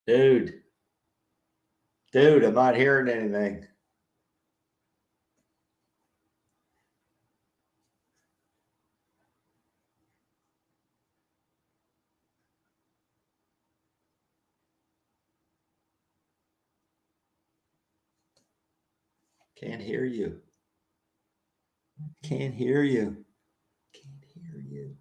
Dude, I'm not hearing anything. Can't hear you. Can't hear you. Can't hear you.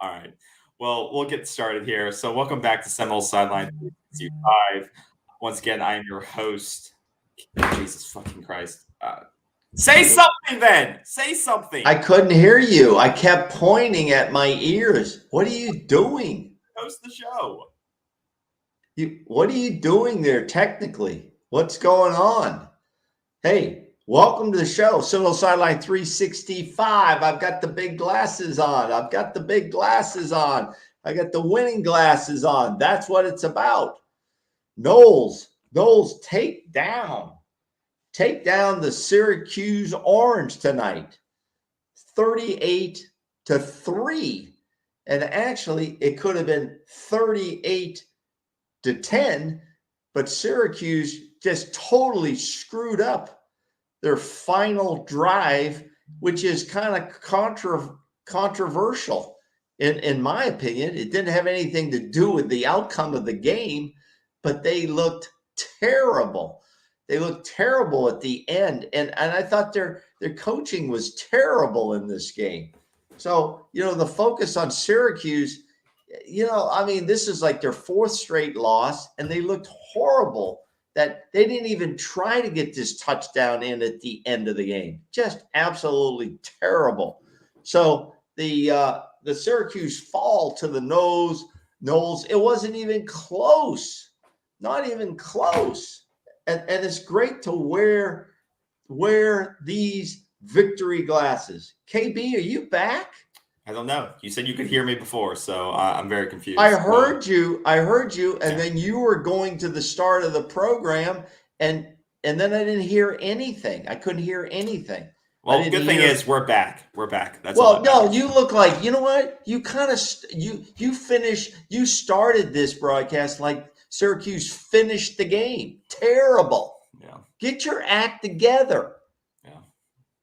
All right. Well, we'll get started here. So welcome back to Seminoles Sideline 5. Once again, I am your host. Jesus fucking Christ. Say something then. Say something. I couldn't hear you. I kept pointing at my ears. What are you doing? Host the show. What are you doing there technically? What's going on? Hey, welcome to the show. Seminoles Sideline 365. I've got the big glasses on. I got the winning glasses on. That's what it's about. Noles, take down the Syracuse Orange tonight. 38-3. And actually, it could have been 38-10, but Syracuse just totally screwed up their final drive, which is kind of controversial. In my opinion, it didn't have anything to do with the outcome of the game, but they looked terrible. They looked terrible at the end. And I thought their coaching was terrible in this game. So, the focus on Syracuse, this is like their fourth straight loss, and they looked horrible that they didn't even try to get this touchdown in at the end of the game. Just absolutely terrible. So the Syracuse fall to the Noles, it wasn't even close. Not even close. And it's great to wear these victory glasses. KB, are you back? I don't know. You said you could hear me before, so I'm very confused. I heard you, and then you were going to the start of the program, and then I didn't hear anything. I couldn't hear anything. Well, good thing is we're back. We're back. That's well, no, you look like, you know what? You kind of you started this broadcast like Syracuse finished the game. Terrible. Yeah. Get your act together.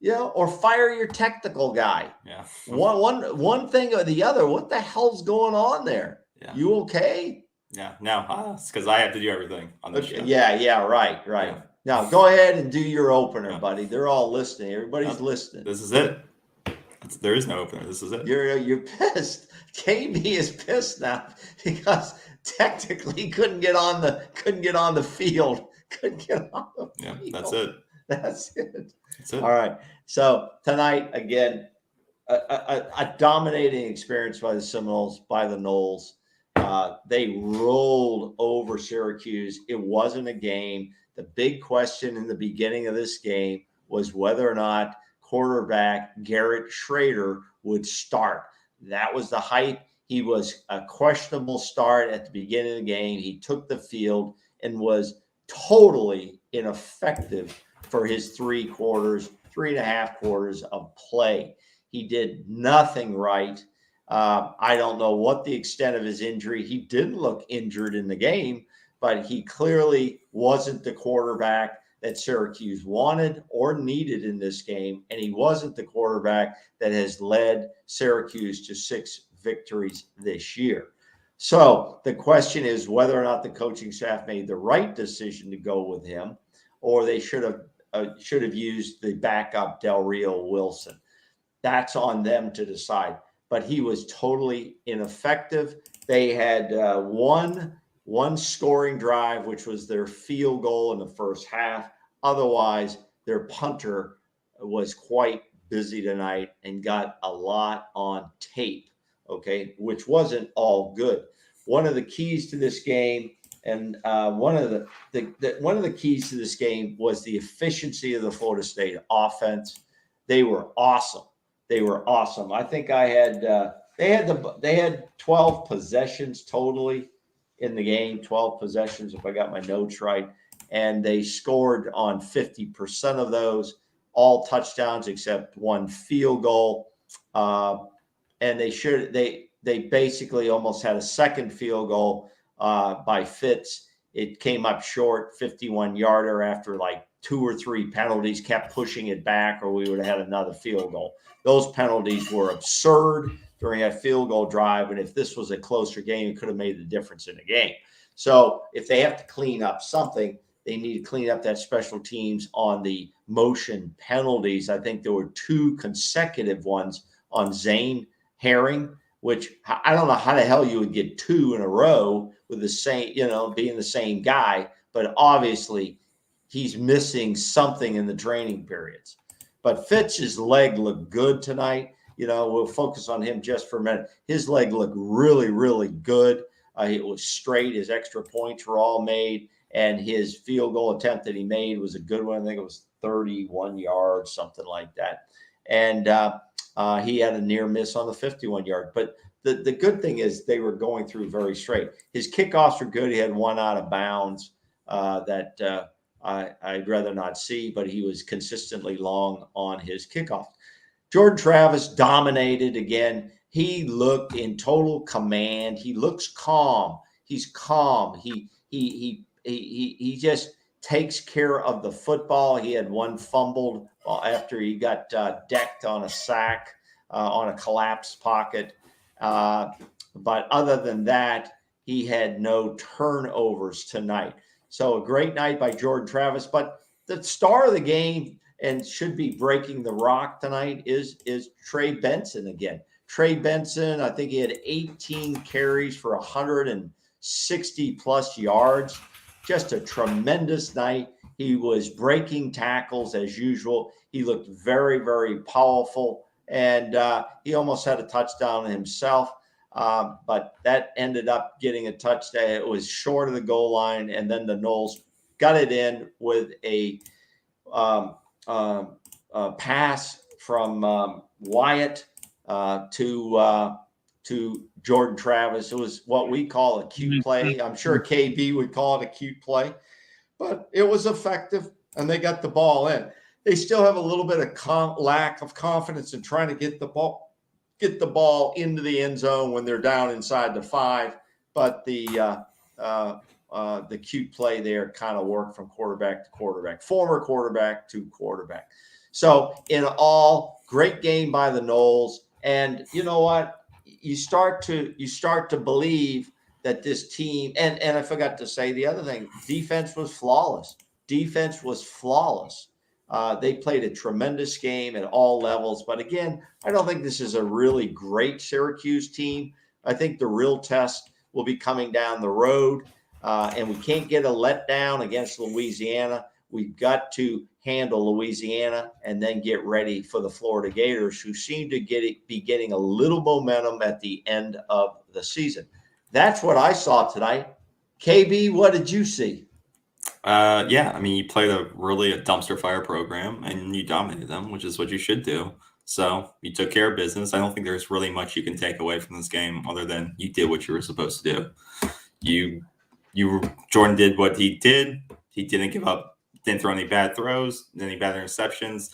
Yeah. Or fire your technical guy. Yeah. One thing or the other. What the hell's going on there? Yeah. You okay? Yeah. No, it's because I have to do everything on the show. Yeah. Right. Yeah. Now go ahead and do your opener, buddy. They're all listening. Everybody's listening. This is it. There is no opener. This is it. You're pissed. KB is pissed now because technically he couldn't get on the field. Yeah, that's it. That's it. All right. So tonight, again, a dominating experience by the Seminoles, by the Noles. They rolled over Syracuse. It wasn't a game. The big question in the beginning of this game was whether or not quarterback Garrett Schrader would start. That was the hype. He was a questionable start at the beginning of the game. He took the field and was totally ineffective for his 3.5 quarters of play. He did nothing right. I don't know what the extent of his injury. He didn't look injured in the game, but he clearly wasn't the quarterback that Syracuse wanted or needed in this game. And he wasn't the quarterback that has led Syracuse to 6 victories this year. So the question is whether or not the coaching staff made the right decision to go with him, or they should have used the backup Del Rio Wilson. That's on them to decide. But he was totally ineffective. They had one scoring drive, which was their field goal in the first half. Otherwise, their punter was quite busy tonight and got a lot on tape, okay, which wasn't all good. One of the keys to this game, and one of the keys to this game was the efficiency of the Florida State offense. They were awesome. I think they had 12 possessions totally. in the game, 12 possessions, if I got my notes right. And they scored on 50% of those, all touchdowns except one field goal. And they basically almost had a second field goal by Fitz. It came up short, 51-yarder after like 2 or 3 penalties, kept pushing it back, or we would have had another field goal. Those penalties were absurd during that field goal drive. And if this was a closer game, it could have made the difference in the game. So if they have to clean up something, they need to clean up that special teams on the motion penalties. I think there were 2 consecutive ones on Zane Herring, which I don't know how the hell you would get 2 in a row with the same, being the same guy, but obviously he's missing something in the training periods. But Fitz's leg looked good tonight. We'll focus on him just for a minute. His leg looked really, really good. It was straight. His extra points were all made, and his field goal attempt that he made was a good one. I think it was 31 yards, something like that. And he had a near miss on the 51-yard. But the good thing is they were going through very straight. His kickoffs were good. He had one out of bounds that I'd rather not see, but he was consistently long on his kickoff. Jordan Travis dominated again. He looked in total command. He looks calm. He's calm. He just takes care of the football. He had one fumbled after he got decked on a sack on a collapsed pocket. But other than that, he had no turnovers tonight. So a great night by Jordan Travis. But the star of the game and should be breaking the rock tonight is Trey Benson again. Trey Benson, I think he had 18 carries for 160 plus yards. Just a tremendous night. He was breaking tackles as usual. He looked very, very powerful, and he almost had a touchdown himself. But that ended up getting a touchdown. It was short of the goal line, and then the Noles got it in with a pass from Wyatt to Jordan Travis. It was what we call a cute play. I'm sure KB would call it a cute play, but it was effective, and they got the ball in. They still have a little bit of lack of confidence in trying to get the ball into the end zone when they're down inside the 5. But the cute play there kind of worked from quarterback to quarterback, former quarterback to quarterback. So in all, great game by the Noles. And you know what? You start to believe that this team, and I forgot to say the other thing, defense was flawless. They played a tremendous game at all levels. But again, I don't think this is a really great Syracuse team. I think the real test will be coming down the road. And we can't get a letdown against Louisiana. We've got to handle Louisiana and then get ready for the Florida Gators, who seem to be getting a little momentum at the end of the season. That's what I saw tonight. KB, what did you see? Yeah, I mean, you played a dumpster fire program and you dominated them, which is what you should do. So you took care of business. I don't think there's really much you can take away from this game other than you did what you were supposed to do. Jordan did what he did. He didn't give up, didn't throw any bad throws, any bad interceptions.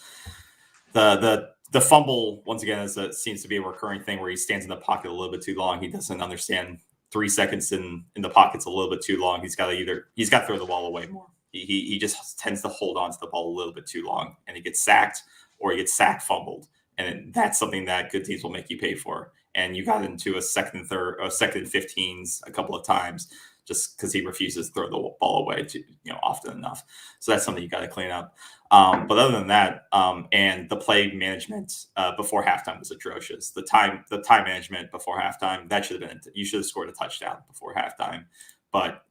The fumble, once again, seems to be a recurring thing where he stands in the pocket a little bit too long. He doesn't understand 3 seconds in the pocket's a little bit too long. He's got to throw the ball away more. He just tends to hold on to the ball a little bit too long, and he gets sacked or he gets sack fumbled. And that's something that good teams will make you pay for. And you got into a second and 15s a couple of times just because he refuses to throw the ball away often enough. So that's something you got to clean up. But other than that, and the play management before halftime was atrocious. The time management before halftime, that should have been, you should have scored a touchdown before halftime. But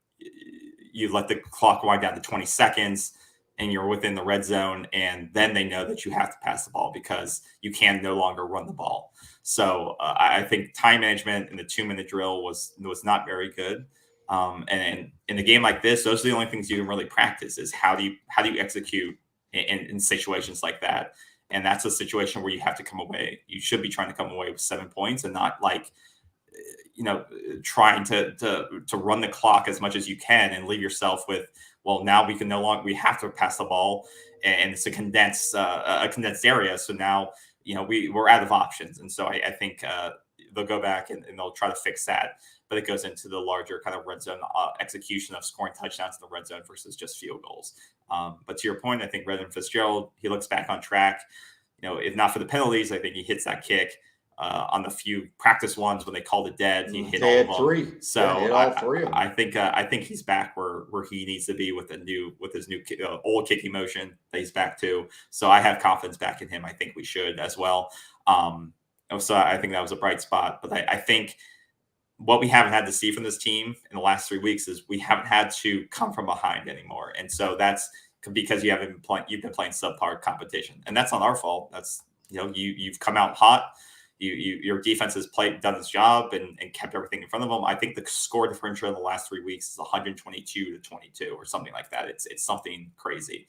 you let the clock wind down to 20 seconds and you're within the red zone, and then they know that you have to pass the ball because you can no longer run the ball. So I think time management in the 2-minute drill was not very good. And in a game like this, those are the only things you can really practice is how do you execute in situations like that. And that's a situation where you have to come away. You should be trying to come away with 7 points and not like trying to run the clock as much as you can and leave yourself with, well, now we have to pass the ball, and it's a condensed area. So now, we're out of options. And so I think they'll go back and they'll try to fix that. But it goes into the larger kind of red zone execution of scoring touchdowns in the red zone versus just field goals. But to your point, I think Redmond Fitzgerald, he looks back on track. If not for the penalties, I think he hits that kick. On the few practice ones when they called it dead, he hit all of them. 3. So hit all 3 of them. I think he's back where he needs to be with his new old kicking motion that he's back to. So I have confidence back in him. I think we should as well. So I think that was a bright spot. But I think what we haven't had to see from this team in the last 3 weeks is we haven't had to come from behind anymore. And so that's because you've been playing subpar competition, and that's not our fault. That's you've come out hot. Your defense has done its job and kept everything in front of them. I think the score differential in the last 3 weeks is 122-22 or something like that. It's something crazy.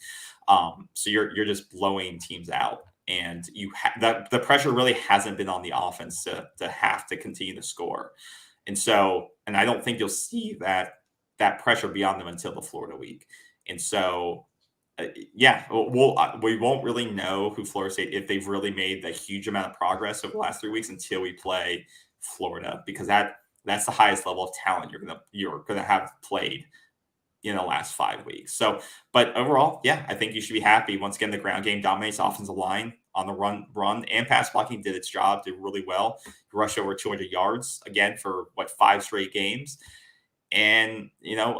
So you're just blowing teams out, and the pressure really hasn't been on the offense to have to continue to score. And I don't think you'll see that pressure beyond them until the Florida week. And so, we won't really know who Florida State, if they've really made the huge amount of progress over the last 3 weeks until we play Florida, because that's the highest level of talent you're gonna have played in the last 5 weeks. So, but overall, I think you should be happy. Once again, the ground game dominates offensive line on the run and pass blocking did its job, did really well. Rushed over 200 yards again for 5 straight games. And,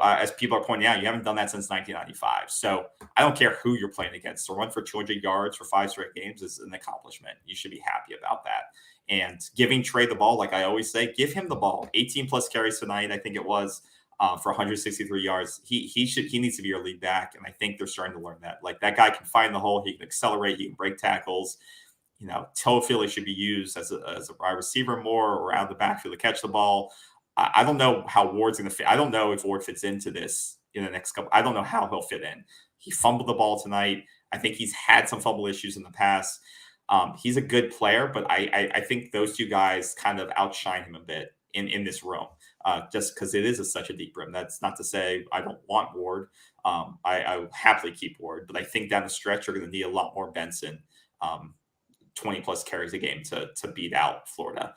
as people are pointing out, you haven't done that since 1995. So I don't care who you're playing against. To run for 200 yards for 5 straight games is an accomplishment. You should be happy about that. And giving Trey the ball, like I always say, give him the ball. 18 plus carries tonight, I think it was, for 163 yards. He needs to be your lead back. And I think they're starting to learn that. Like, that guy can find the hole. He can accelerate. He can break tackles. Toafili should be used as a wide receiver more, or out of the backfield to catch the ball. I don't know how Ward's going to fit. I don't know if Ward fits into this in the next couple. I don't know how he'll fit in. He fumbled the ball tonight. I think he's had some fumble issues in the past. He's a good player, but I think those two guys kind of outshine him a bit in this room, just because it is such a deep room. That's not to say I don't want Ward. I will happily keep Ward, but I think down the stretch you're going to need a lot more Benson, 20 plus carries a game to beat out Florida.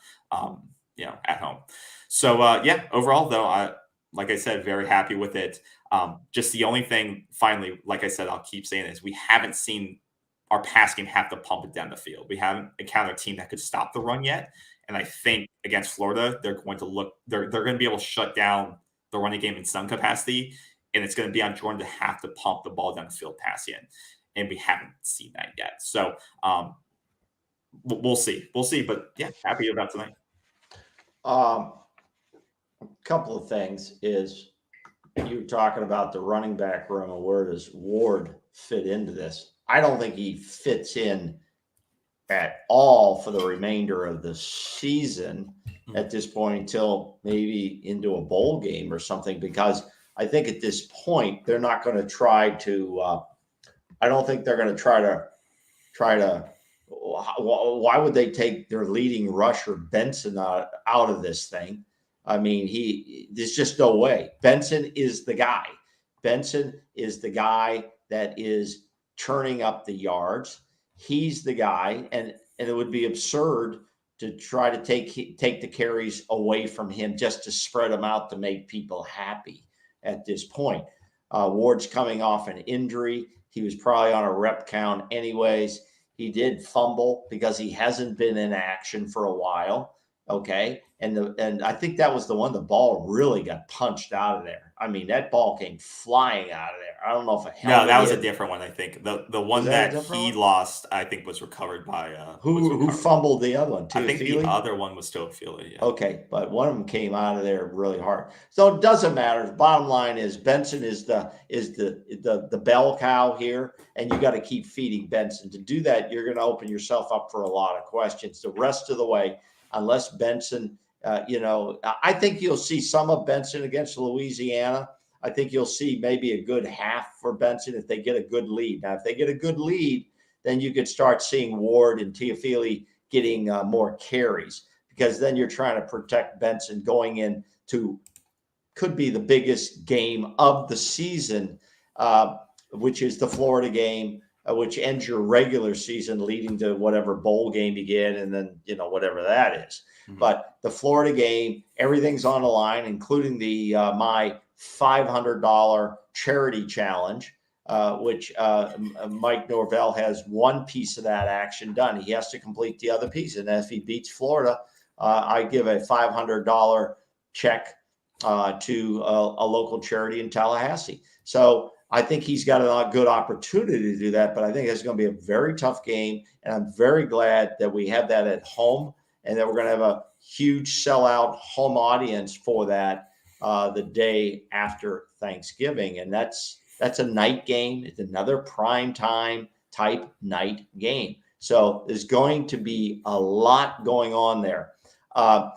At home. So, overall, though, like I said, very happy with it. Just the only thing, finally, like I said, I'll keep saying is we haven't seen our pass game have to pump it down the field. We haven't encountered a team that could stop the run yet. And I think against Florida, they're going to be able to shut down the running game in some capacity. And it's going to be on Jordan to have to pump the ball down the field, pass in. And we haven't seen that yet. So, we'll see. But, happy about tonight. A couple of things is you were talking about the running back room and where does Ward fit into this? I don't think he fits in at all for the remainder of the season at this point, until maybe into a bowl game or something, because I think at this point they're not going to try to I don't think they're going to try to why would they take their leading rusher Benson out of this thing? I mean, there's just no way. Benson is the guy. Benson is the guy that is turning up the yards. He's the guy, and it would be absurd to try to take the carries away from him just to spread them out to make people happy at this point. Ward's coming off an injury. He was probably on a rep count anyways. He did fumble because he hasn't been in action for a while. Okay. And I think that was the one, the ball really got punched out of there. I mean, that ball came flying out of there. I don't know if it No, that was a different one, I think. The one that he one? Lost, I think, was recovered by who fumbled the other one? I think the other one was Toafili. Yeah. Okay, but one of them came out of there really hard. So it doesn't matter. The bottom line is Benson is the bell cow here, and you got to keep feeding Benson. To do that, you're going to open yourself up for a lot of questions. The rest of the way, unless Benson, I think you'll see some of Benson against Louisiana. I think you'll see maybe a good half for Benson if they get a good lead. Now, if they get a good lead, then you could start seeing Ward and Toafili getting more carries, because then you're trying to protect Benson going into could be the biggest game of the season, which is the Florida game, which ends your regular season, leading to whatever bowl game you get, and then whatever that is. Mm-hmm. But the Florida game, everything's on the line, including the my $500 charity challenge, which Mike Norvell has one piece of that action done. He has to complete the other piece, and if he beats Florida, I give a $500 check to a local charity in Tallahassee. So I think he's got a good opportunity to do that, but I think it's going to be a very tough game, and I'm very glad that we have that at home and that we're going to have a huge sellout home audience for that the day after Thanksgiving, and that's a night game. It's another prime time type night game. So there's going to be a lot going on there. I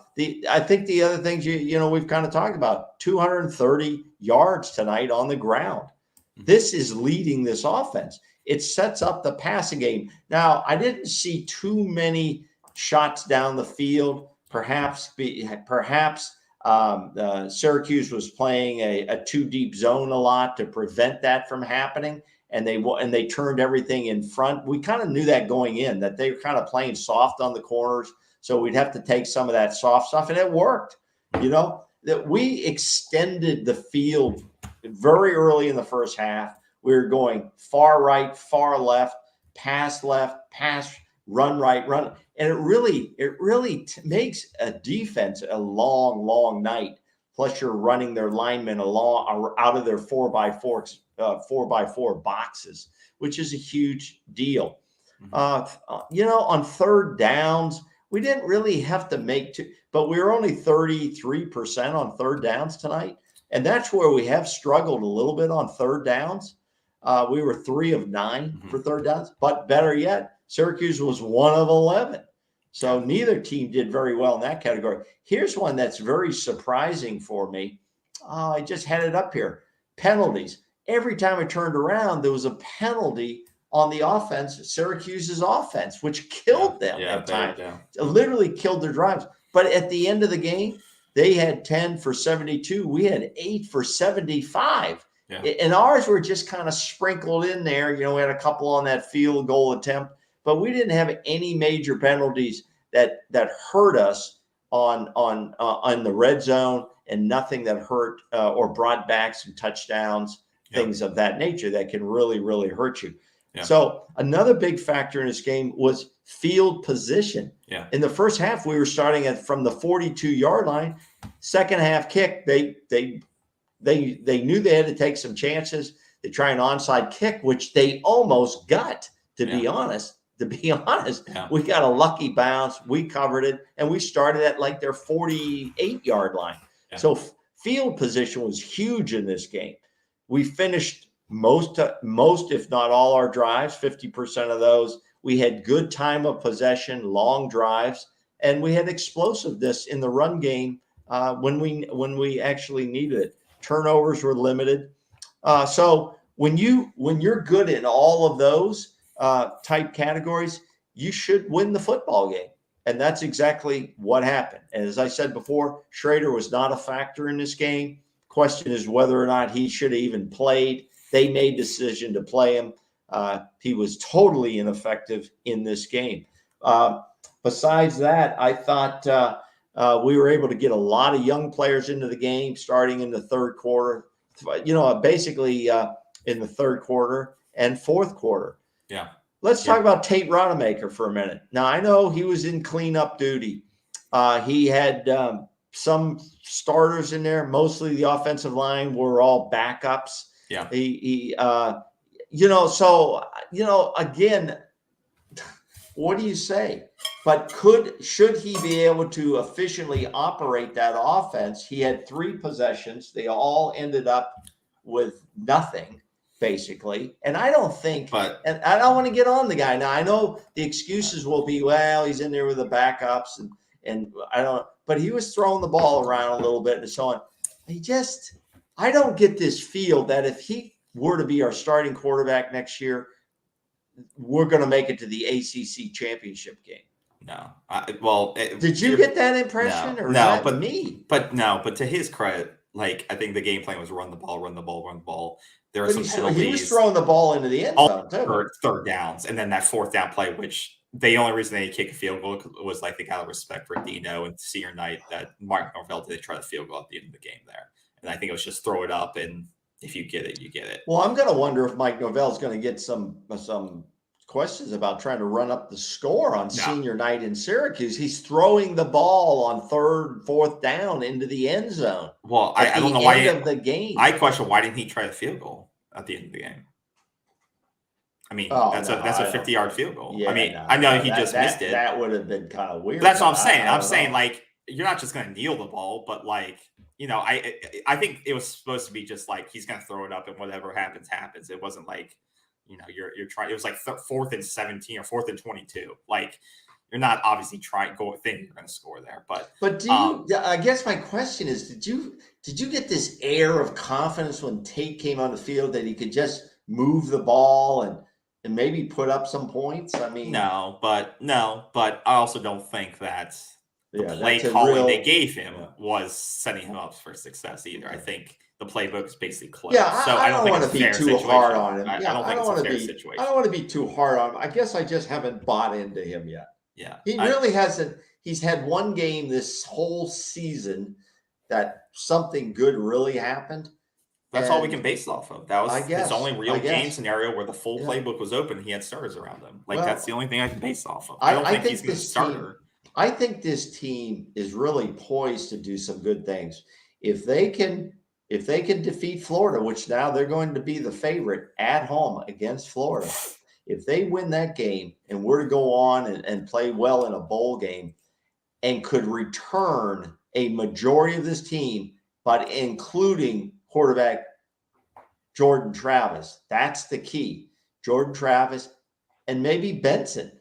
think the other things we've kind of talked about, 230 yards tonight on the ground. This is leading this offense. It sets up the passing game. Now, I didn't see too many shots down the field. Perhaps Syracuse was playing a too deep zone a lot to prevent that from happening, and they turned everything in front. We kind of knew that going in, that they were kind of playing soft on the corners, so we'd have to take some of that soft stuff, and it worked. That we extended the field very early in the first half. We were going far right, far left, pass, run right, run. And it really makes a defense a long, long night. Plus you're running their linemen along out of their 4x4 boxes, which is a huge deal. On third downs, we didn't really have to make but we were only 33% on third downs tonight. And that's where we have struggled a little bit on third downs. We were 3 of 9 for third downs, but better yet, Syracuse was 1 of 11. So neither team did very well in that category. Here's one that's very surprising for me. I just had it up here. Penalties. Every time I turned around, there was a penalty on the offense, Syracuse's offense, which killed them at times. It literally killed their drives. But at the end of the game, they had 10 for 72. We had 8 for 75. Yeah. And ours were just kind of sprinkled in there. We had a couple on that field goal attempt, but we didn't have any major penalties that hurt us on the red zone, and nothing that hurt or brought back some touchdowns, things of that nature that can really, really hurt you. Yeah. So another big factor in this game was field position. Yeah. In the first half, we were starting from the 42-yard line. Second half kick, they knew they had to take some chances. They try an onside kick, which they almost got, to be honest. We got a lucky bounce. We covered it, and we started at like their 48-yard line. Yeah. So field position was huge in this game. We finished most, if not all, our drives, 50% of those. We had good time of possession, long drives, and we had explosiveness in the run game when we actually needed it. Turnovers were limited. So when you're good in all of those type categories, you should win the football game. And that's exactly what happened. And as I said before, Schrader was not a factor in this game. Question is whether or not he should have even played. They made the decision to play him. He was totally ineffective in this game. Besides that, I thought we were able to get a lot of young players into the game starting in the third quarter, basically in the third quarter and fourth quarter. Yeah. Let's talk about Tate Rodemaker for a minute. Now, I know he was in cleanup duty. He had some starters in there. Mostly the offensive line were all backups. Yeah. Again, what do you say? But should he be able to efficiently operate that offense? He had 3 possessions. They all ended up with nothing, basically. And I don't think, and I don't want to get on the guy. Now, I know the excuses will be, well, he's in there with the backups, and I don't, but he was throwing the ball around a little bit and so on. I don't get this feel that if he were to be our starting quarterback next year, we're going to make it to the ACC championship game. Did you get that impression or not? But Me? But to his credit, like I think the game plan was run the ball. There were some penalties. He was throwing the ball into the end zone too. Third downs, and then that fourth down play, which the only reason they kick a field goal was I think out of respect for Dino and senior night that Mark Norvell did try to field goal at the end of the game there, and I think it was just throw it up, and if you get it, you get it. Well, I'm going to wonder if Mike Norvell is going to get some questions about trying to run up the score on senior night in Syracuse. He's throwing the ball on third, fourth down into the end zone. Well, I don't know why of the game. I question why didn't he try the field goal at the end of the game? I mean, that's a 50-yard field goal. Yeah, I mean, I know he just missed it. That would have been kind of weird. But that's what I'm saying. I'm saying like you're not just going to kneel the ball, but like I think it was supposed to be just like he's going to throw it up and whatever happens. It wasn't like you're trying. It was like 4th and 17 or 4th and 22. Like you're not obviously thinking you're going to score there. But do you? I guess my question is, did you get this air of confidence when Tate came on the field that he could just move the ball and maybe put up some points? I mean, no, but I also don't think that the play calling they gave him was setting him up for success either. I think the playbook is basically closed. Yeah, so I don't want to be too hard on him. I don't think it's a fair situation. I don't want to be too hard on him. I guess I just haven't bought into him yet. Yeah, he really hasn't. He's had one game this whole season that something good really happened. That's all we can base it off of. That was his only real game scenario where the full playbook was open. He had starters around him. That's the only thing I can base off of. I don't think he's going to starter. I think this team is really poised to do some good things. If they can defeat Florida, which now they're going to be the favorite at home against Florida. If they win that game and we're to go on and play well in a bowl game and could return a majority of this team, but including quarterback Jordan Travis, that's the key. Jordan Travis and maybe Benson.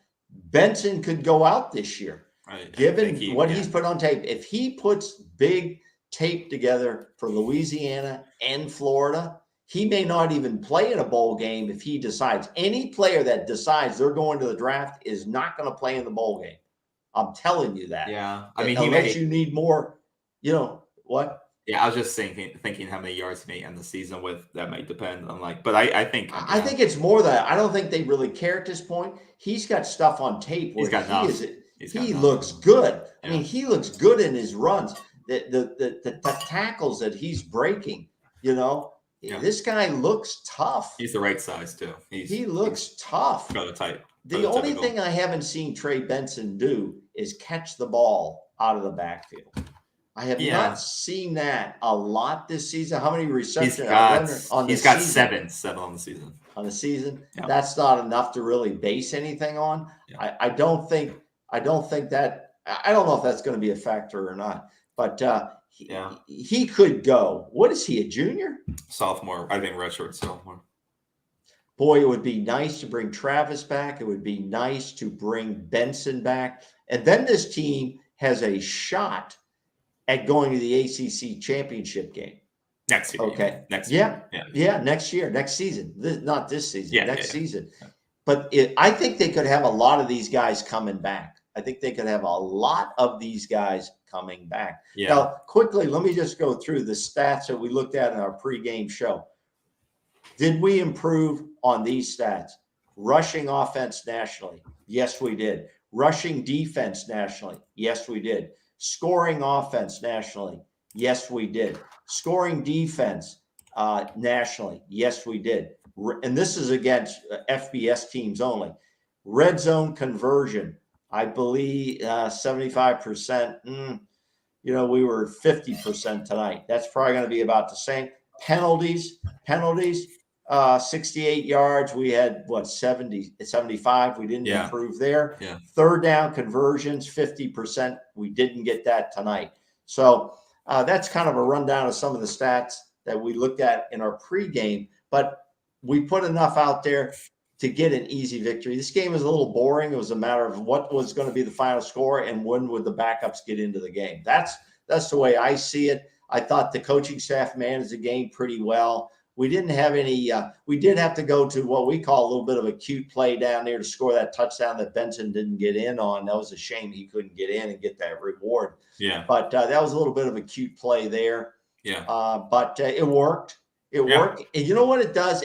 Benson could go out this year. Given what he's put on tape, if he puts big tape together for Louisiana and Florida, he may not even play in a bowl game if he decides. Any player that decides they're going to the draft is not going to play in the bowl game. I'm telling you that. Yeah. I mean, unless you need more, what? Yeah, I was just thinking how many yards he may end the season with. That might depend on but I think it's more that I don't think they really care at this point. He's got stuff on tape where he looks good. I mean, he looks good in his runs. The tackles that he's breaking, this guy looks tough. He's the right size too. He looks tough. Prototype. The only thing I haven't seen Trey Benson do is catch the ball out of the backfield. I have not seen that a lot this season. How many receptions? He's got seven on the season. On the season, that's not enough to really base anything on. Yeah. I don't think that. I don't know if that's going to be a factor or not. But he could go. What is he, a junior? Sophomore. I think redshirt sophomore. Boy, it would be nice to bring Travis back. It would be nice to bring Benson back. And then this team has a shot at going to the ACC championship game. Next year. Okay. Next year. Yeah, next year, next season. Not this season, next season. But I think they could have a lot of these guys coming back. I think they could have a lot of these guys coming back. Yeah. Now, quickly, let me just go through the stats that we looked at in our pregame show. Did we improve on these stats? Rushing offense nationally. Yes, we did. Rushing defense nationally. Yes, we did. Scoring offense nationally. Yes, we did. Scoring defense nationally. Yes, we did. And this is against FBS teams only. Red zone conversion. I believe 75%. We were 50% tonight. That's probably going to be about the same. Penalties, 68 yards. We had 75. We didn't improve there. Yeah. Third down conversions, 50%. We didn't get that tonight. So that's kind of a rundown of some of the stats that we looked at in our pregame, but we put enough out there to get an easy victory. This game was a little boring. It was a matter of what was going to be the final score and when would the backups get into the game. That's the way I see it. I thought the coaching staff managed the game pretty well. we didn't have any. We did have to go to what we call a little bit of a cute play down there to score that touchdown that Benson didn't get in on. That was a shame he couldn't get in and get that reward. Yeah. But that was a little bit of a cute play there. Yeah. But it worked. It worked. And you know what it does?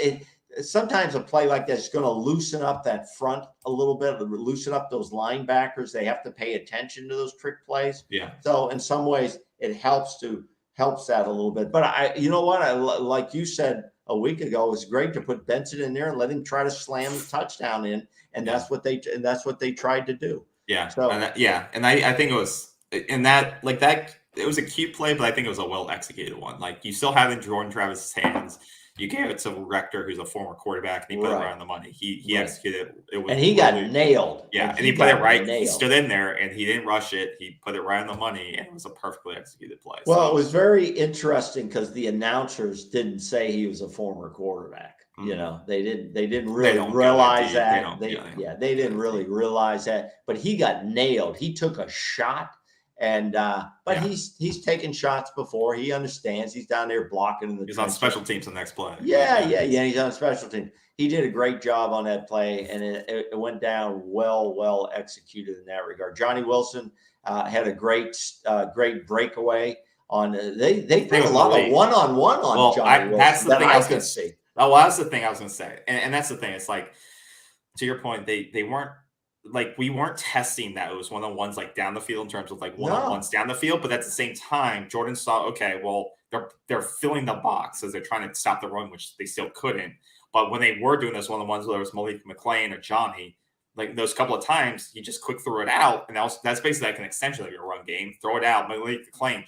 Sometimes a play like that is going to loosen up that front a little bit, loosen up those linebackers. They have to pay attention to those trick plays. Yeah. So in some ways, it helps that a little bit. But you know what? Like you said a week ago, it was great to put Benson in there and let him try to slam the touchdown in, and that's what they tried to do. Yeah. So and I think it was in that like that. It was a cute play, but I think it was a well executed one. Like you still have it in Jordan Travis's hands. You gave it to Rector, who's a former quarterback, and he put it around the money. He executed it. And he got nailed. Yeah, and he put it right. Nailed. He stood in there, and he didn't rush it. He put it right on the money, and it was a perfectly executed play. Well, it was very interesting because the announcers didn't say he was a former quarterback. Mm-hmm. You know, they didn't really realize that. They didn't really realize that. But he got nailed. He took a shot. And but he's taken shots before. He understands. He's down there blocking in the. He's on special teams the next play. Yeah. He's on special teams. He did a great job on that play, and it went down well executed in that regard. Johnny Wilson had a great breakaway on. They put a lot of one-on-one on Johnny Wilson. That's the thing I was going to see. Oh, well, that's the thing I was going to say, and that's the thing. It's like to your point, they weren't. Like we weren't testing that it was one-on-ones like down the field in terms of like one-on-ones down the field, but at the same time, Jordan saw, okay, well, they're filling the box as they're trying to stop the run, which they still couldn't. But when they were doing those one-on-ones, whether it was Malik McLean or Johnny, like those couple of times, he just quick threw it out, and that's basically like an extension of your run game. Throw it out, Malik McLean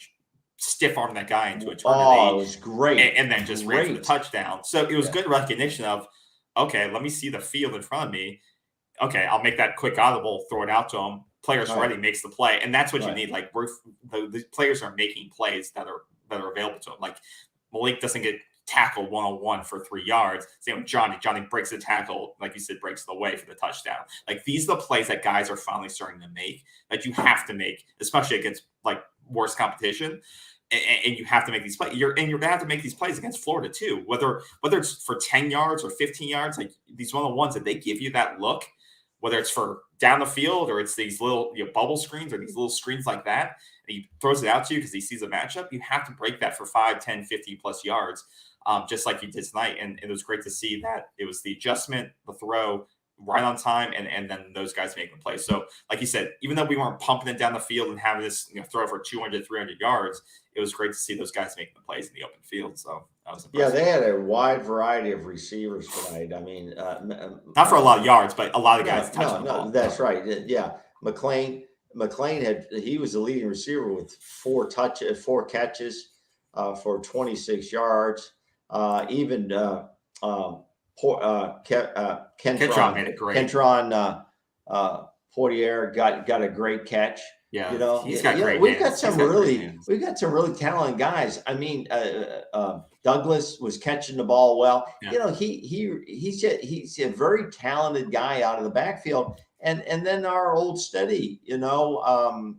stiff arm that guy into a turn. Oh, it was great, and then just ran for the touchdown. So it was good recognition of, okay, let me see the field in front of me. Okay, I'll make that quick audible, throw it out to him. Player's ready, makes the play, and that's what you need. Like the players are making plays that are available to him. Like Malik doesn't get tackled one-on-one for 3 yards. Same with Johnny. Johnny breaks the tackle, like you said, breaks the way for the touchdown. Like these are the plays that guys are finally starting to make that you have to make, especially against like worse competition. And you have to make these plays. You're going to have to make these plays against Florida too. Whether it's for 10 yards or 15 yards, like these one-on-ones that they give you that look. Whether it's for down the field or it's these little bubble screens or these little screens like that, and he throws it out to you because he sees a matchup, you have to break that for 5, 10, 15 plus yards, just like you did tonight. And it was great to see that it was the adjustment, the throw right on time, and then those guys making the play. So like you said, even though we weren't pumping it down the field and having this throw for 200, 300 yards, it was great to see those guys making the plays in the open field. So that was impressive. Yeah, they had a wide variety of receivers tonight. I mean, not for a lot of yards, but a lot of guys touching the ball. That's right. Yeah, McLean he was the leading receiver with 4 catches for 26 yards. Even Kentron made it great. Kentron Portier got a great catch. Yeah, he's got great. We've got some really talented guys. I mean, Douglas was catching the ball well. Yeah. He's a very talented guy out of the backfield. And then our old steady, oh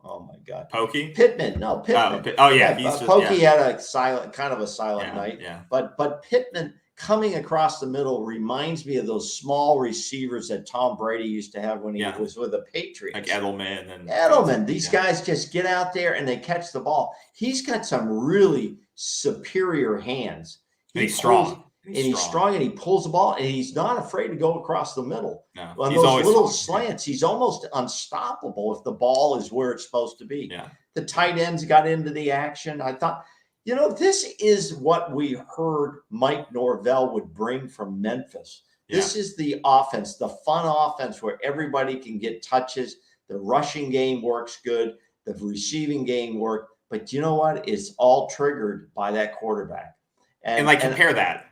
my God, Pokey Pittman. No, Pittman. Pokey had a silent night. Yeah. But Pittman coming across the middle reminds me of those small receivers that Tom Brady used to have when he was with the Patriots. Like Edelman. These guys just get out there and they catch the ball. He's got some really superior hands. He's strong. He's strong and he pulls the ball and he's not afraid to go across the middle. No, on those little slants, he's almost unstoppable if the ball is where it's supposed to be. Yeah. The tight ends got into the action. I thought, this is what we heard Mike Norvell would bring from Memphis. This is the offense, the fun offense where everybody can get touches. The rushing game works good. The receiving game worked. But you know what? It's all triggered by that quarterback. And compare that.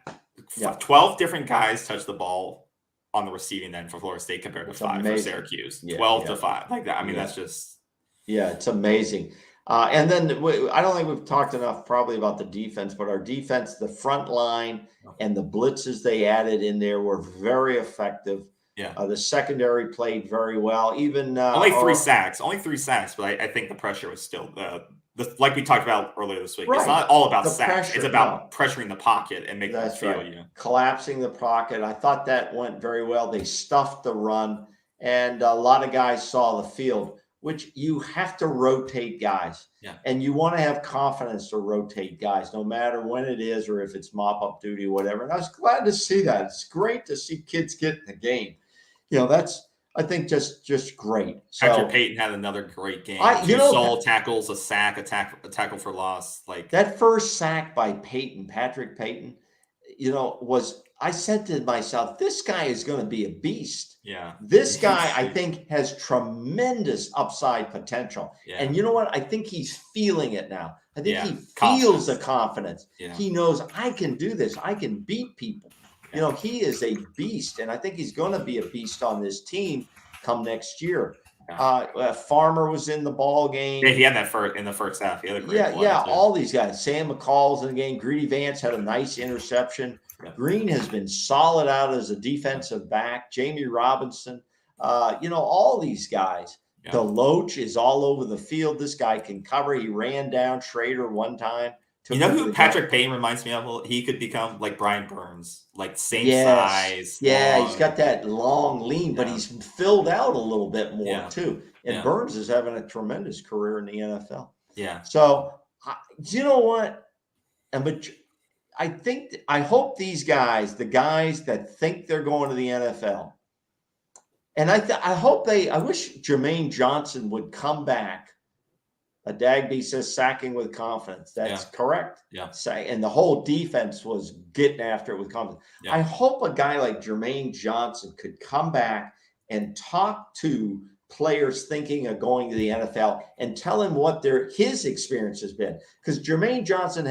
12 different guys touch the ball on the receiving end for Florida State compared to 5 for Syracuse. 12 to 5. Like that. I mean, that's just. Yeah, it's amazing. And then I don't think we've talked enough probably about the defense, but our defense, the front line and the blitzes they added in there were very effective. Yeah. The secondary played very well. Even only 3 sacks, but I think the pressure was still the like we talked about earlier this week, Right. It's not all about The sacks. pressure, It's about pressuring the pocket and making them That's feel right. you. Collapsing the pocket. I thought that went very well. They stuffed the run, and a lot of guys saw the field, which you have to rotate guys. Yeah. And you want to have confidence to rotate guys, no matter when it is or if it's mop-up duty or whatever. And I was glad to see that. It's great to see kids get in the game. That's, I think, just great. So Patrick Payton had another great game. Two sole tackles, a sack, a tackle for loss. Like that first sack by Patrick Payton, I said to myself, this guy is going to be a beast. Yeah. This guy, I think, has tremendous upside potential. Yeah. And you know what? I think he's feeling it now. I think he confidence. feels the confidence. Yeah. He knows, I can do this. I can beat people. Yeah. He is a beast, and I think he's going to be a beast on this team come next year. Farmer was in the ball game. Yeah, he had that in the first half. He had a great play, too. All these guys. Sam McCall's in the game. Greedy Vance had a nice interception. Yeah. Green has been solid out as a defensive back. Jamie Robinson, all these guys. Yeah. Deloach is all over the field. This guy can cover. He ran down Schrader one time. You know who Patrick Payton reminds me of? He could become like Brian Burns, like same size. Yeah, long. He's got that long lean, but he's filled out a little bit more too. And Burns is having a tremendous career in the NFL. Yeah. So, you know what? But I hope these guys, the guys that think they're going to the NFL, and I wish Jermaine Johnson would come back. Dagby says sacking with confidence. That's correct. Yeah. And the whole defense was getting after it with confidence. Yeah. I hope a guy like Jermaine Johnson could come back and talk to players thinking of going to the NFL and tell him what his experience has been. Because Jermaine Johnson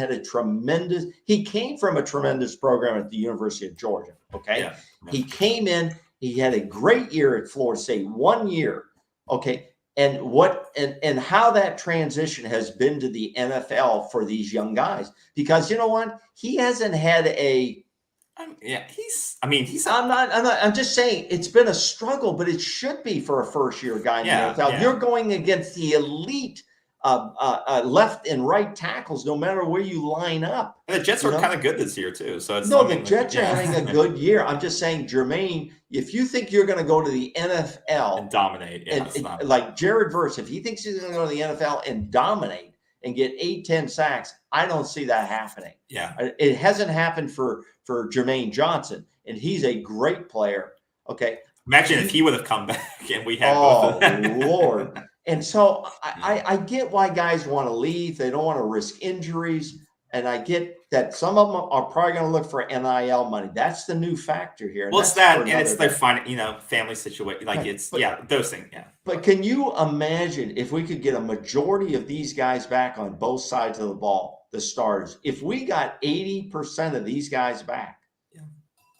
he came from a tremendous program at the University of Georgia. Okay. Yeah. He came in, he had a great year at Florida State, 1 year. Okay. And how that transition has been to the NFL for these young guys, because you know what, he hasn't had I'm just saying it's been a struggle, but it should be for a first year guy in the NFL. Yeah. You're going against the elite left and right tackles, no matter where you line up. And the Jets are kind of good this year too. So it's the Jets are having a good year. I'm just saying, Jermaine, if you think you're going to go to the NFL and dominate, like Jared Verse, if he thinks he's going to go to the NFL and dominate and get 8-10 sacks, I don't see that happening. Yeah, it hasn't happened for Jermaine Johnson, and he's a great player. Okay, imagine if he would have come back and we had both of them. Lord. And so I get why guys want to leave. They don't want to risk injuries. And I get that some of them are probably going to look for NIL money. That's the new factor here. Well, it's that, and it's their family situation. Like those things. Yeah. But can you imagine if we could get a majority of these guys back on both sides of the ball, the starters? If we got 80% of these guys back,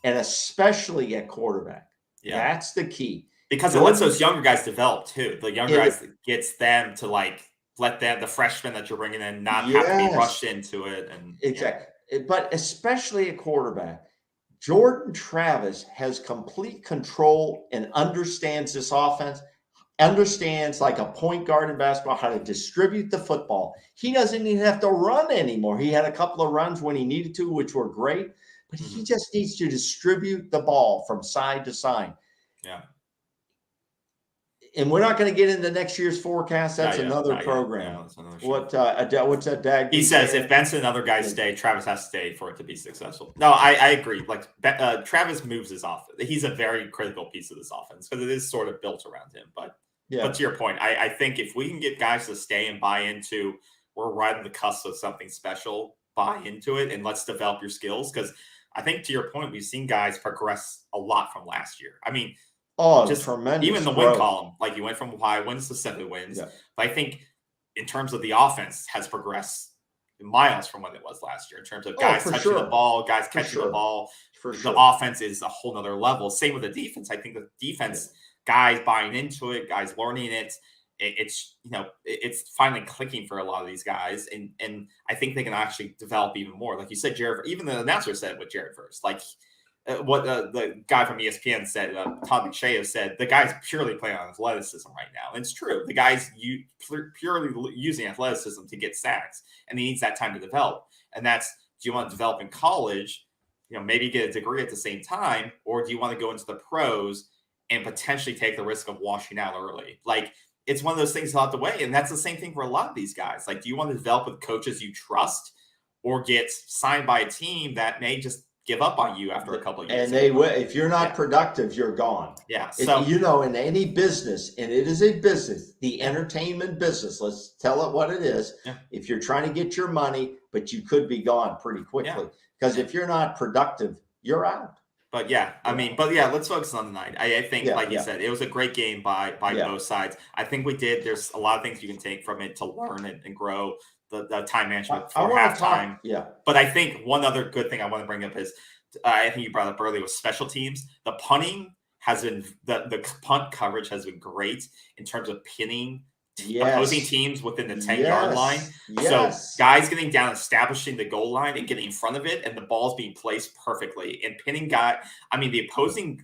and especially at quarterback, that's the key. Because it lets those younger guys develop too. The younger guys gets them to let the freshmen that you're bringing in not have to be rushed into it. And exactly. But especially at quarterback, Jordan Travis has complete control and understands this offense, understands like a point guard in basketball how to distribute the football. He doesn't even have to run anymore. He had a couple of runs when he needed to, which were great, but he just needs to distribute the ball from side to side. Yeah. And we're not going to get into next year's forecast. That's another program. Yeah, that's another what's that, Dag? He says if Benson and other guys stay, Travis has to stay for it to be successful. No, I agree. Like Travis moves his offense. He's a very critical piece of this offense because it is sort of built around him. But to your point, I think if we can get guys to stay and buy into, we're right on the cusp of something special, buy into it, and let's develop your skills. Because I think to your point, we've seen guys progress a lot from last year. I mean, just tremendous. Even the win column, like you went from high wins to 7 wins. Yeah. But I think in terms of the offense has progressed miles from what it was last year in terms of guys touching the ball, guys catching the ball. The offense is a whole nother level. Same with the defense. I think the defense, guys buying into it, guys learning it. It's finally clicking for a lot of these guys. And I think they can actually develop even more. Like you said, Jared, even the announcer said with Jared Verse, like what the guy from ESPN said, Todd McShay said, the guy's purely playing on athleticism right now. And it's true. The guy's purely using athleticism to get sacks, and he needs that time to develop. And that's, do you want to develop in college, maybe get a degree at the same time, or do you want to go into the pros and potentially take the risk of washing out early? Like, it's one of those things out the way. And that's the same thing for a lot of these guys. Like, do you want to develop with coaches you trust, or get signed by a team that may just give up on you after a couple of years? And they will. If you're not productive, you're gone. Yeah. So, in any business, and it is a business, the entertainment business, let's tell it what it is. Yeah. If you're trying to get your money, but you could be gone pretty quickly, because if you're not productive, you're out. But let's focus on the night. I think, like you said, it was a great game by both sides. I think there's a lot of things you can take from it to learn and grow the time management for halftime. But I think one other good thing I want to bring up is, I think you brought up earlier, was special teams. The punting has been, the punt coverage has been great in terms of pinning opposing teams within the 10-yard line. So guys getting down, establishing the goal line and getting in front of it, and the ball's being placed perfectly. And pinning the opposing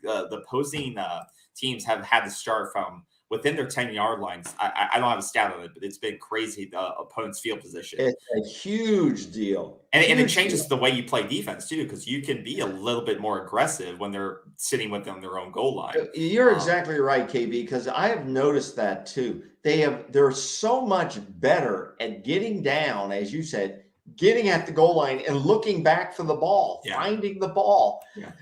teams have had to start from within their 10-yard lines. I don't have a stat on it, but it's been crazy, the opponent's field position. It's a huge deal. And it changes the way you play defense, too, because you can be a little bit more aggressive when they're sitting within their own goal line. You're exactly right, KB, because I have noticed that, too. They're so much better at getting down, as you said, getting at the goal line and looking back for the ball, finding the ball. Yeah.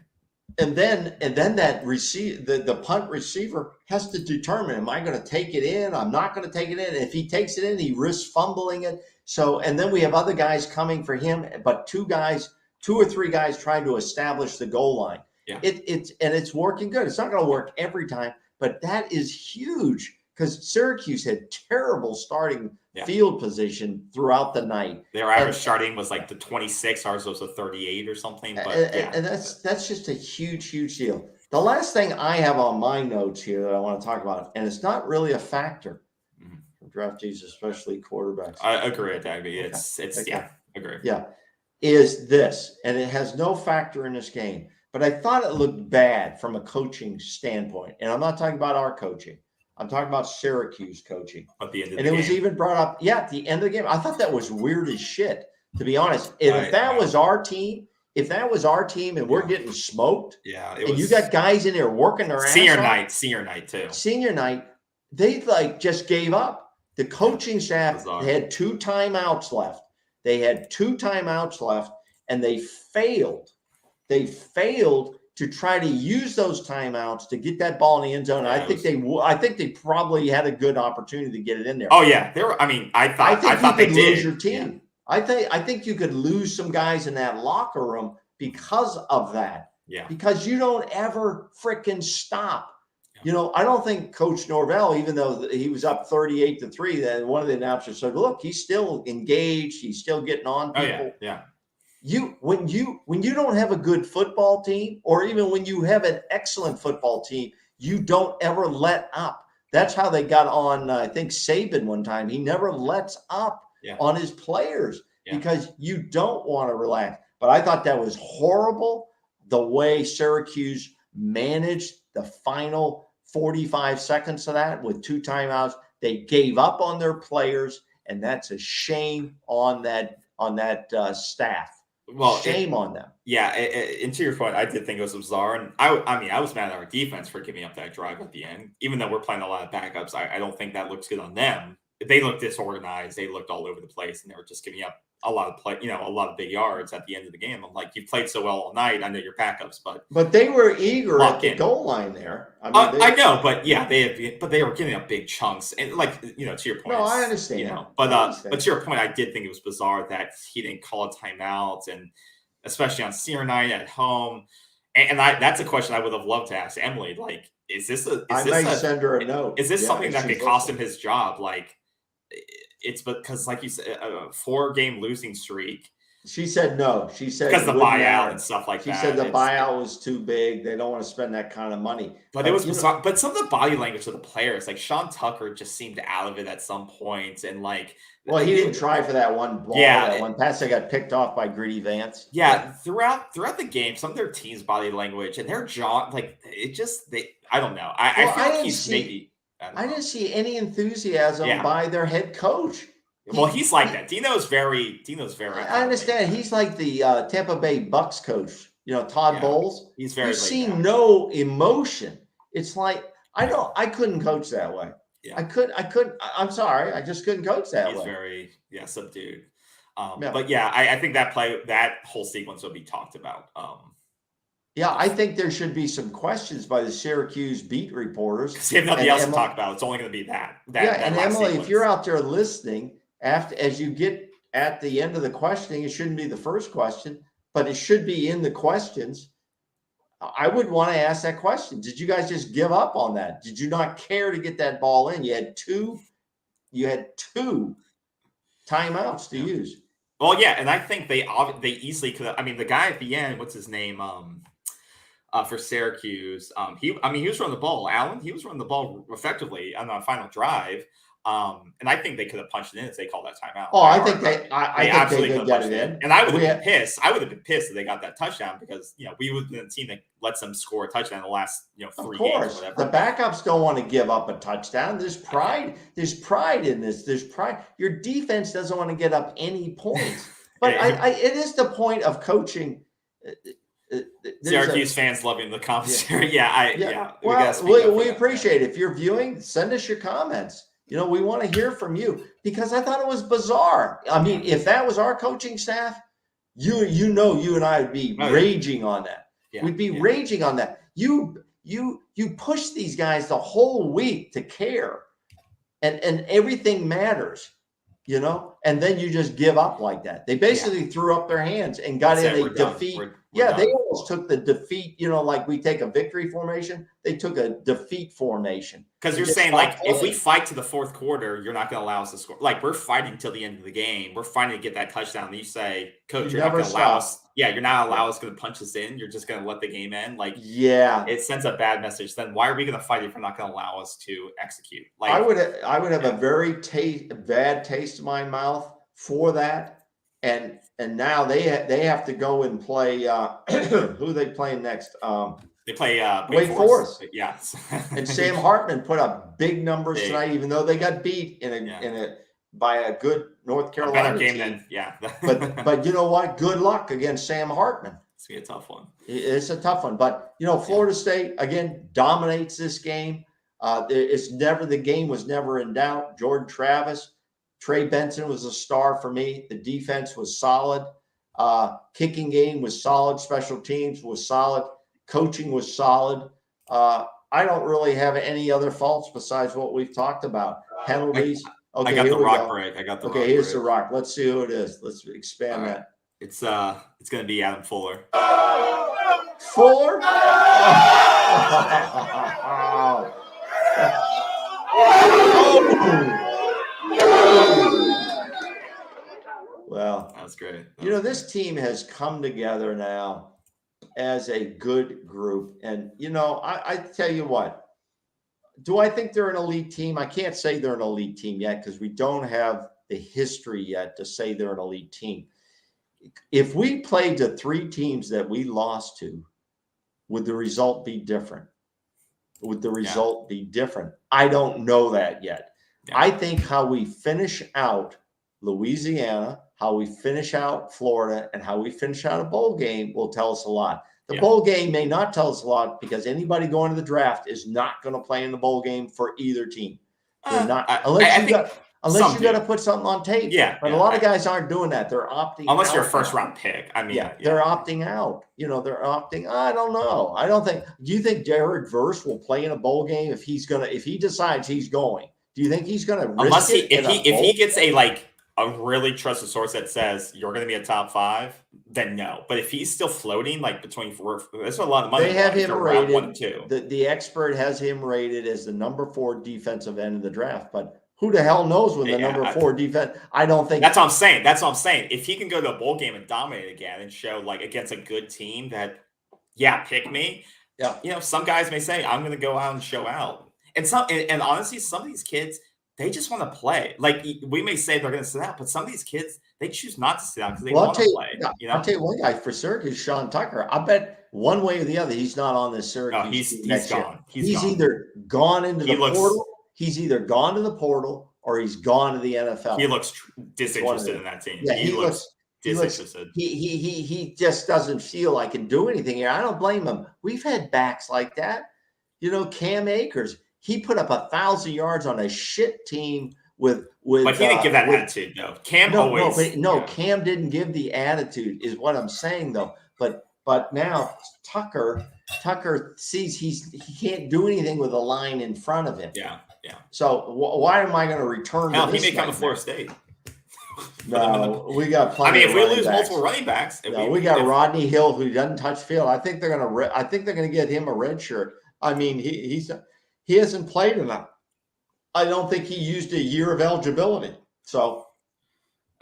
And then that the punt receiver has to determine, am I going to take it in? I'm not going to take it in. If he takes it in, he risks fumbling it. So, and then we have other guys coming for him, but two or three guys trying to establish the goal line. Yeah. It's working good. It's not going to work every time, but that is huge, because Syracuse had terrible starting field position throughout the night. Their average starting was like the 26, ours was a 38 or something. But and that's just a huge, huge deal. The last thing I have on my notes here that I want to talk about, and it's not really a factor for draftees, especially quarterbacks. I agree with that. Agree. Yeah, is this, and it has no factor in this game, but I thought it looked bad from a coaching standpoint. And I'm not talking about our coaching. I'm talking about Syracuse coaching. At the end of the game. Was even brought up, at the end of the game. I thought that was weird as shit, to be honest. If that was our team and we're getting smoked, you got guys in there working their ass off. Senior night too. Senior night, they just gave up. The coaching staff had 2 timeouts left. And they failed. To try to use those timeouts to get that ball in the end zone. I think they probably had a good opportunity to get it in there. Oh yeah, I thought they did. Lose your team. Yeah. I think you could lose some guys in that locker room because of that. Yeah. Because you don't ever freaking stop. Yeah. I don't think Coach Norvell, even though he was up 38-3, then one of the announcers said, "Look, he's still engaged. He's still getting on people." Oh yeah. When you don't have a good football team, or even when you have an excellent football team, you don't ever let up. That's how they got on, I think, Saban one time. He never lets up on his players because you don't want to relax. But I thought that was horrible, the way Syracuse managed the final 45 seconds of that with 2 timeouts. They gave up on their players, and that's a shame on that staff. Well, shame on them. Yeah, and to your point, I did think it was bizarre, and I was mad at our defense for giving up that drive at the end. Even though we're playing a lot of backups, I don't think that looks good on them. They looked disorganized. They looked all over the place, and they were just giving up a lot of big yards at the end of the game. I'm like, you played so well all night. I know you're backups, but they were eager at the goal line there. I know, but they were giving up big chunks, and to your point. No, I understand. But to your point, I did think it was bizarre that he didn't call a timeout, and especially on senior night at home. And that's a question I would have loved to ask Emily. Like, I might send her a note. Is this something that could cost him his job? Like, it's because, like you said, a 4-game losing streak. She said no. She said because the buyout matter. and stuff like that. She said the buyout was too big. They don't want to spend that kind of money. But it was bizarre. But some of the body language of the players, like Sean Tucker, just seemed out of it at some points, and like, well, he didn't try for that one ball. Yeah, that one pass that got picked off by Greedy Vance. Yeah, throughout the game, some of their team's body language and their jaw, like it just I don't know. I feel like he's maybe. I didn't see any enthusiasm by their head coach. Well, he's like that. Dino's very. I understand. He's like the Tampa Bay Bucks coach. Todd Bowles. He's very. You see no emotion. It's like I couldn't coach that way. Yeah. I couldn't. I'm sorry. I just couldn't coach that way. He's very subdued. But yeah, I think that whole sequence will be talked about. Yeah, I think there should be some questions by the Syracuse beat reporters. Because they have nothing else to talk about. It's only going to be that. And Emily, sequence. If you're out there listening, as you get at the end of the questioning, it shouldn't be the first question, but it should be in the questions. I would want to ask that question. Did you guys just give up on that? Did you not care to get that ball in? You had two timeouts to use. Well, yeah, and I think they easily could have. I mean, the guy at the end, what's his name? For Syracuse, he was running the ball. Allen, he was running the ball effectively on the final drive. And I think they could have punched it in if they called that timeout. Oh, I think they absolutely could have got it in. And I would have been pissed. I would have been pissed if they got that touchdown because we would have been the team that lets them score a touchdown in the last 3 games. Of course, the backups don't want to give up a touchdown. There's pride. There's pride in this. There's pride. Your defense doesn't want to get up any points. But it is the point of coaching. Syracuse fans loving the commentary. We appreciate it. If you're viewing, send us your comments. We want to hear from you because I thought it was bizarre. I mean, if that was our coaching staff, you and I would be raging on that. Yeah, We'd be raging on that. You push these guys the whole week to care, and everything matters, and then you just give up like that. They basically threw up their hands and got in a defeat. They almost took the defeat, like we take a victory formation. They took a defeat formation. Because you're saying, like, if we fight to the fourth quarter, you're not going to allow us to score. Like, we're fighting till the end of the game. We're fighting to get that touchdown. And you say, Coach, you're not going to allow us. Yeah, you're not allow us going to punch us in. You're just going to let the game end. Like, it sends a bad message. Then why are we going to fight if you're not going to allow us to execute? Like, I would have a very bad taste in my mouth for that. And now they have to go and play. Who are they playing next? They play Wake Forest. Yeah. And Sam Hartman put up big numbers tonight, even though they got beat by a good North Carolina game. Then, yeah. but you know what? Good luck against Sam Hartman. It's gonna be a tough one. It's a tough one, but Florida State again dominates this game. The game was never in doubt. Jordan Travis, Trey Benson was a star for me. The defense was solid. Kicking game was solid. Special teams was solid. Coaching was solid. I don't really have any other faults besides what we've talked about. Penalties. I got the rock break. Okay, here's the rock. Let's see who it is. Let's expand that. It's going to be Adam Fuller. Fuller? Well, that was great. This team has come together now as a good group. And, I tell you what, do I think they're an elite team? I can't say they're an elite team yet because we don't have the history yet to say they're an elite team. If we played the 3 teams that we lost to, would the result be different? Would the result be different? I don't know that yet. Yeah. I think how we finish out Louisiana, how we finish out Florida, and how we finish out a bowl game will tell us a lot. The bowl game may not tell us a lot because anybody going to the draft is not going to play in the bowl game for either team. They're not unless you got to put something on tape. Yeah, but a lot of guys aren't doing that. They're opting unless out you're a first round pick. I mean, they're opting out. They're opting. I don't know. I don't think. Do you think Jared Verse will play in a bowl game if he decides he's going? Do you think he's going to risk it? If he gets a really trusted source that says you're going to be a top 5, then no. But if he's still floating between 4, that's a lot of money. They have him rated. 1 and 2. The expert has him rated as the number 4 defensive end of the draft. But Who the hell knows when the Yeah, number 4 defense? I don't think that's what I'm saying. That's what I'm saying. If he can go to a bowl game and dominate again and show like against a good team that, yeah, pick me. Yeah. You know, some guys may say, I'm going to go out and show out. And honestly, some of these kids, they just want to play. Like we may say they're going to sit out, but some of these kids, they choose not to sit out because they want to play. You know? I'll tell you one guy for Syracuse, Sean Tucker. I bet one way or the other, he's not on this Syracuse. No, he's gone. Year. He's gone. either gone into the portal. He's either gone to the portal or he's gone to the NFL. He looks disinterested in that team. Yeah, he looks disinterested. He just doesn't feel like he can do anything here. I don't blame him. We've had backs like that. You know, Cam Akers. He put up 1,000 yards on a shit team with. But he didn't give that attitude, though. Cam always. Cam didn't give the attitude, is what I'm saying, though. But now Tucker sees he can't do anything with a line in front of him. Yeah. So why am I going to return? Hell, he may come to Florida State. No, we got plenty. I mean, if we lose multiple running backs, we got Rodney Hill who doesn't touch field. I think they're going to get him a red shirt. I mean, he hasn't played enough. I don't think he used a year of eligibility. So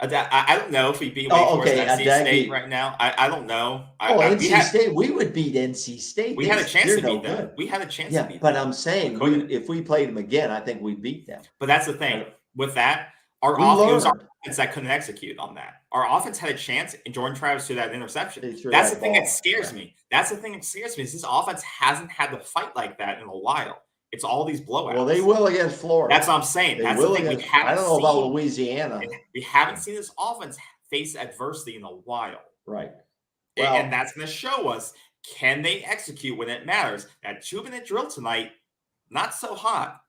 I don't know if we beat Wake Forest NC State right now. I don't know. NC State, we would beat NC State. We had a chance to beat them. We had a chance to beat them. But I'm saying if we played them again, I think we beat them. But that's the thing. With that, our offense that couldn't execute on that. Our offense had a chance, and Jordan Travis threw that interception. That's the thing that scares me. That's the thing that scares me is this offense hasn't had to fight like that in a while. It's all these blowouts. Well, they will against Florida. That's what I'm saying. That's the thing we haven't I don't know about Louisiana. We haven't seen this offense face adversity in a while. Right. Well, and that's going to show us, can they execute when it matters? That 2-minute drill tonight, not so hot.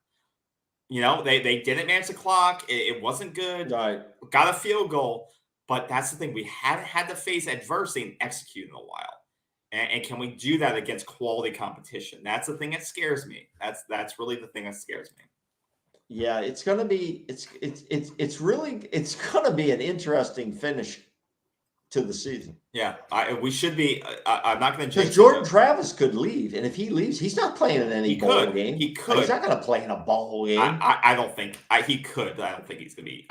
You know, they didn't manage the clock. It wasn't good. Right. Got a field goal. But that's the thing. We haven't had to face adversity and execute in a while. And can we do that against quality competition? That's the thing that scares me. That's really the thing that scares me. Yeah, it's gonna be it's gonna be an interesting finish to the season. Yeah, we should be. I'm not going to because Jordan Travis could leave, and if he leaves, he's not playing in any bowl game. He could. He's not going to play in a bowl game. I don't think he could. I don't think he's going to be.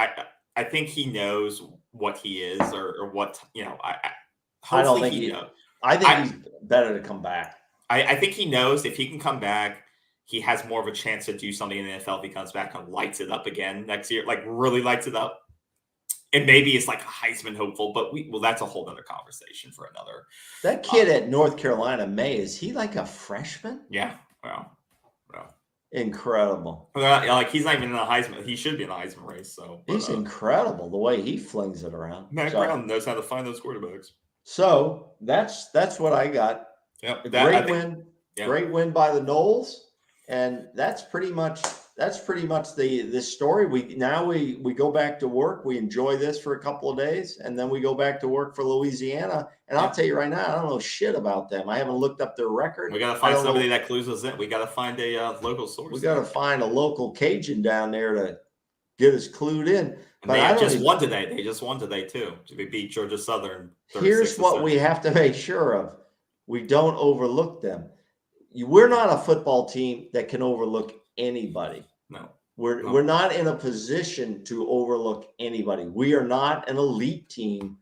I think he knows what he is, or what I don't think he knows. I think he's better to come back. I think he knows if he can come back, he has more of a chance to do something in the NFL if he comes back and lights it up again next year, like really lights it up. And maybe it's like a Heisman hopeful, but that's a whole other conversation for another. That kid at North Carolina, May, is he like a freshman? Yeah. Well. Incredible. Like he's not even in the Heisman. He should be in the Heisman race. So he's incredible the way he flings it around. Matt Brown knows how to find those quarterbacks. So that's what I got. Yep. Great win by the Noles, and that's pretty much this story. We go back to work. We enjoy this for a couple of days, and then we go back to work for Louisiana. And I'll tell you right now, I don't know shit about them. I haven't looked up their record. We got to find somebody that clues us in. We got to find a local source. We got to find a local Cajun down there to get us clued in. But they just won today. They just won today too. They beat Georgia Southern. Here's what we have to make sure of: we don't overlook them. We're not a football team that can overlook anybody. No. We're not in a position to overlook anybody. We are not an elite team.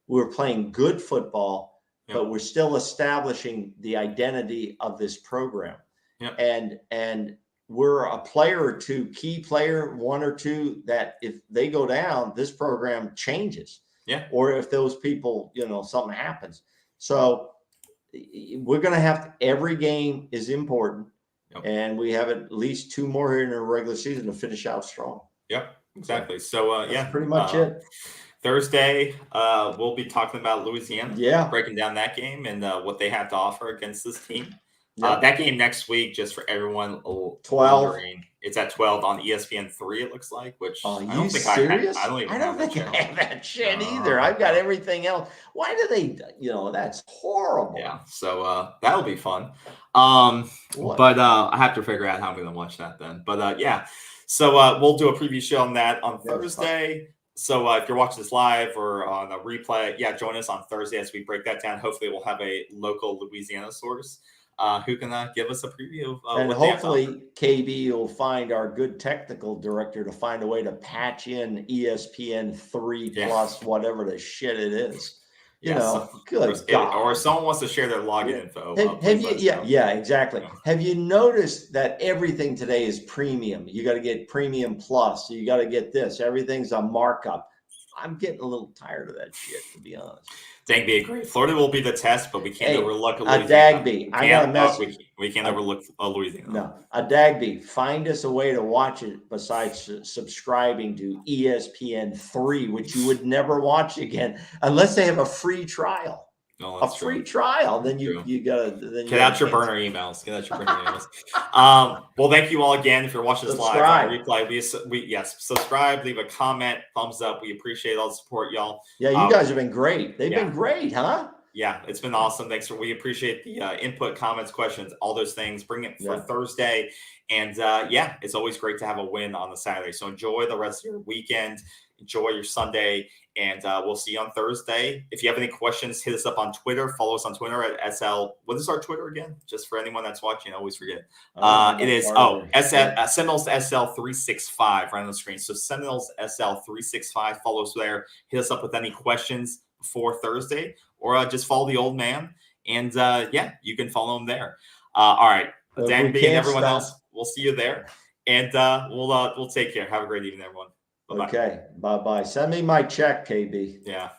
We're playing good football, but we're still establishing the identity of this program. And we're a player or two, key player, one or two, that if they go down, this program changes. Yeah. Or if those people, something happens. So we're going to have every game is important. Yep. And we have at least two more here in the regular season to finish out strong. Yep, exactly. So, that's pretty much it. Thursday, we'll be talking about Louisiana. Yeah. Breaking down that game and what they have to offer against this team. Yep. That game next week, just for everyone 12. wondering, it's at 12 on ESPN3, it looks like, which I don't think serious? I don't think I have that shit either. I've got everything else. Why do they, that's horrible. Yeah, so that'll be fun. But I have to figure out how I'm going to watch that then. But so we'll do a preview show on that on Thursday. So if you're watching this live or on a replay, join us on Thursday as we break that down. Hopefully we'll have a local Louisiana source. who can give us a preview of and what they have to offer. hopefully KB will find our good technical director to find a way to patch in ESPN 3 plus whatever the shit it is. You know, good God. Or if someone wants to share their login info. Have you, yeah, exactly. Have you noticed that everything today is premium? You got to get premium plus. You got to get this. Everything's a markup. I'm getting a little tired of that shit, to be honest. Dagby agreed. Florida will be the test, but we can't overlook Louisiana. Dagby, I got a message. We can't overlook Louisiana. No, a Dagby. Find us a way to watch it besides subscribing to ESPN 3, which you would never watch again unless they have a free trial. No, a free trial, then you gotta get out your burner emails. Get out your burner emails. Well, thank you all again if you're watching this live on replay. Subscribe, leave a comment, thumbs up. We appreciate all the support, y'all. Yeah, you guys have been great. They've been great, huh? Yeah, it's been awesome. We appreciate the input, comments, questions, all those things. Bring it for Thursday, and it's always great to have a win on the Saturday. So enjoy the rest of your weekend. Enjoy your Sunday, and we'll see you on Thursday. If you have any questions, hit us up on Twitter. Follow us on Twitter at SL. What is our Twitter again? Just for anyone that's watching, I always forget. It is Seminoles SL365 right on the screen. So Seminoles SL365. Follow us there. Hit us up with any questions before Thursday, or just follow the old man, and you can follow him there. All right, Dan B and everyone else, we'll see you there, and we'll take care. Have a great evening, everyone. Bye-bye. Okay, bye-bye. Send me my check, KB. Yeah.